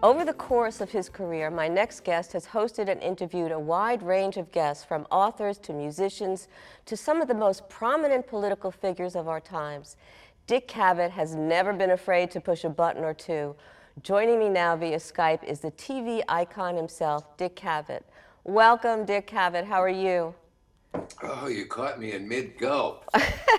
Over the course of his career, my next guest has hosted and interviewed a wide range of guests, from authors to musicians to some of the most prominent political figures of our times. Dick Cavett has never been afraid to push a button or two. Joining me now via Skype is the TV icon himself, Dick Cavett. Welcome, Dick Cavett. How are you? Oh, you caught me in mid-gulp.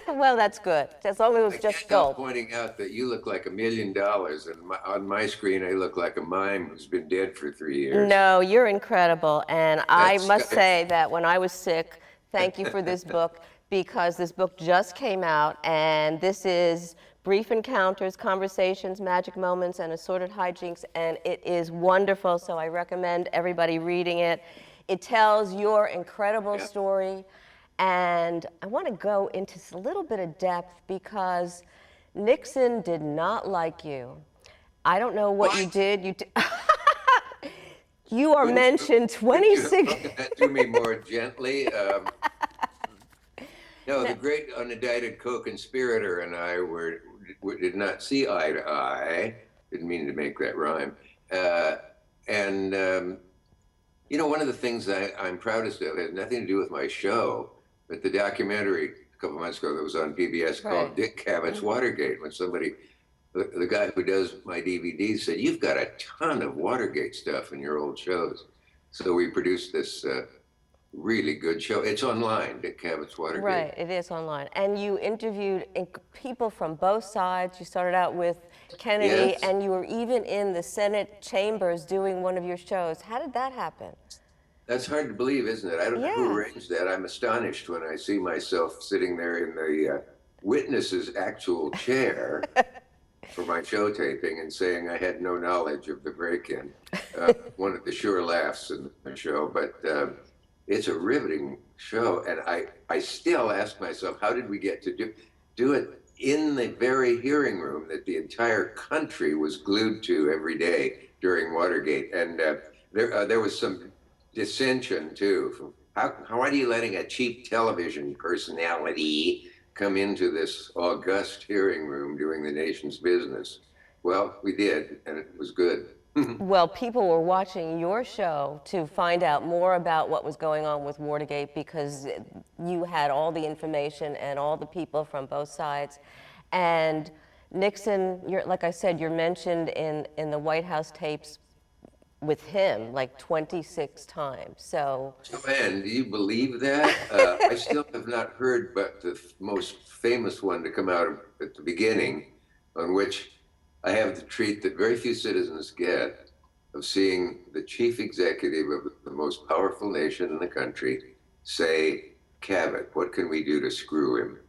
Well, that's good, as long as it was I just can't help gulp. pointing out that you look like $1 million, and on my screen I look like a mime who's been dead for 3 years. No, you're incredible. And I That's must Skype. say that when I was sick, thank you for this book, because this book just came out, and this is Brief Encounters, Conversations, Magic Moments, and Assorted Hijinks, and it is wonderful, so I recommend everybody reading it. It tells your incredible Yeah. story, and I want to go into a little bit of depth because Nixon did not like you. I don't know what you What? did. You are mentioned Couldn't you have 26. spoken that to me more gently? No, No. the great unindicted co-conspirator and I did not see eye to eye. Didn't mean to make that rhyme. And one of the things I'm proudest of has nothing to do with my show, but the documentary a couple of months ago that was on PBS called Right. Dick Cavett's Watergate, when the guy who does my DVDs said, "You've got a ton of Watergate stuff in your old shows." So we produced this really good show. It's online, Dick Cavett's Watergate. Right, it is online. And you interviewed people from both sides. You started out with Kennedy, Yes. and you were even in the Senate chambers doing one of your shows. How did that happen? That's hard to believe, isn't it? I don't know who Yeah. arranged that. I'm astonished when I see myself sitting there in the witness's actual chair for my show taping and saying I had no knowledge of the break-in. One of the sure laughs in the show, but it's a riveting show. And I still ask myself, how did we get to do it in the very hearing room that the entire country was glued to every day during Watergate? And there was some dissension too. How are you letting a cheap television personality come into this august hearing room doing the nation's business? Well, we did, and it was good. Well, people were watching your show to find out more about what was going on with Watergate, because you had all the information and all the people from both sides. And Nixon, like I said, you're mentioned in the White House tapes with him like 26 times. So, Man, do you believe that? I still have not heard but the most famous one to come out at the beginning, on which I have the treat that very few citizens get of seeing the chief executive of the most powerful nation in the country say, "Cavett, what can we do to screw him?"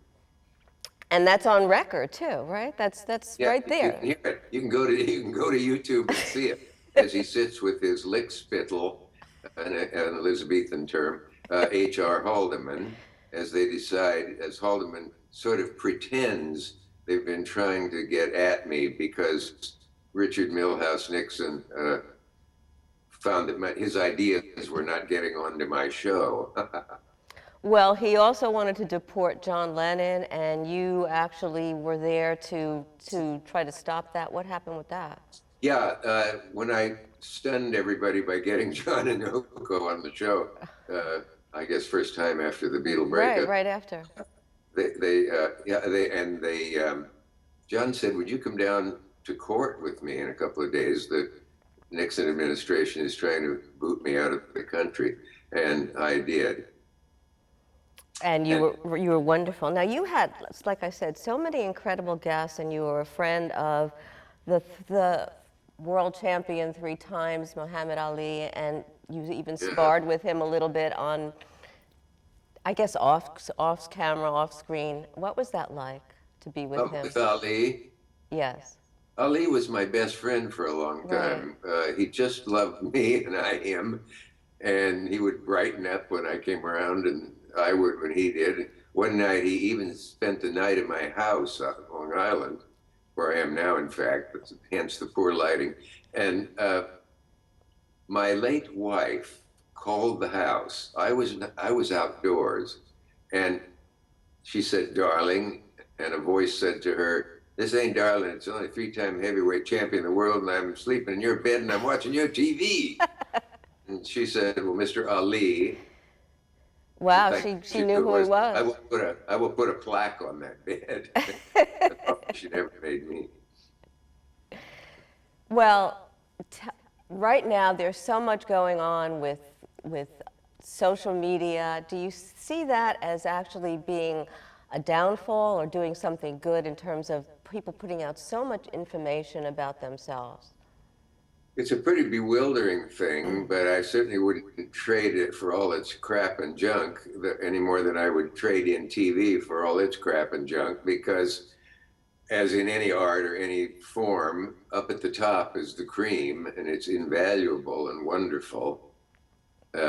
and that's on record too, right? That's Yeah, right you there. can hear it. You can go to YouTube and see it as he sits with his lickspittle, an Elizabethan term, H.R. Haldeman, as they decide, as Haldeman sort of pretends they've been trying to get at me because Richard Milhouse Nixon found that his ideas were not getting onto my show. Well, he also wanted to deport John Lennon, and you actually were there to try to stop that. What happened with that? Yeah, when I stunned everybody by getting John and Yoko on the show, I guess first time after the Beatle breakup. Right after. John said, "Would you come down to court with me in a couple of days? The Nixon administration is trying to boot me out of the country," and I did. And And you were wonderful. Now you had, like I said, so many incredible guests, and you were a friend of the world champion 3 times, Muhammad Ali, and you even sparred with him a little bit on, I guess, off camera, off screen. What was that like to be with him? with Ali, Yes. Ali was my best friend for a long time. He just loved me and I him, and he would brighten up when I came around, and I would when he did. One night, he even spent the night at my house on Long Island, where I am now, in fact, but hence the poor lighting. And my late wife called the house. I was outdoors, and she said, "Darling," and a voice said to her, this ain't darling. It's only 3-time heavyweight champion of the world, and I'm sleeping in your bed and I'm watching your TV. And she said, well, Mr. Ali. Wow, Like she knew who he was. I will put a plaque on that bed. That's all she never made me. Well, right now there's so much going on with social media. Do you see that as actually being a downfall or doing something good in terms of people putting out so much information about themselves? It's a pretty bewildering thing, but I certainly wouldn't trade it for all its crap and junk any more than I would trade in TV for all its crap and junk, because as in any art or any form, up at the top is the cream, and it's invaluable and wonderful.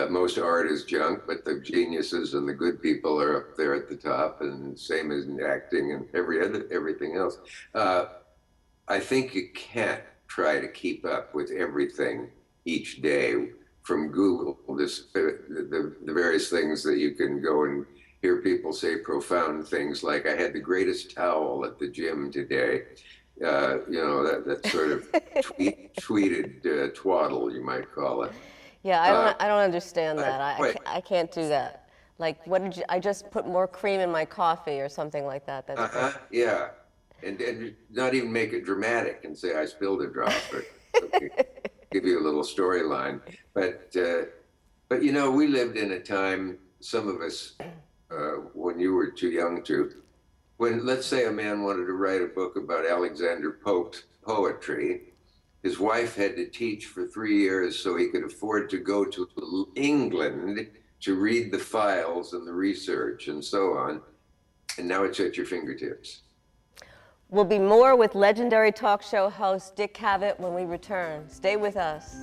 Most art is junk, but the geniuses and the good people are up there at the top, and same as in acting and everything else. I think you can't try to keep up with everything each day from Google. The various things that you can go and hear people say profound things like, I had the greatest towel at the gym today. That sort of tweeted twaddle, you might call it. Yeah, I don't understand that. I can't do that. Like, what did you? I just put more cream in my coffee or something like that. That's yeah, and not even make it dramatic and say I spilled a drop or give you a little storyline. But we lived in a time, some of us, when you were too young to, when, let's say, a man wanted to write a book about Alexander Pope's poetry. His wife had to teach for 3 years so he could afford to go to England to read the files and the research and so on. And now it's at your fingertips. We'll be more with legendary talk show host Dick Cavett when we return. Stay with us.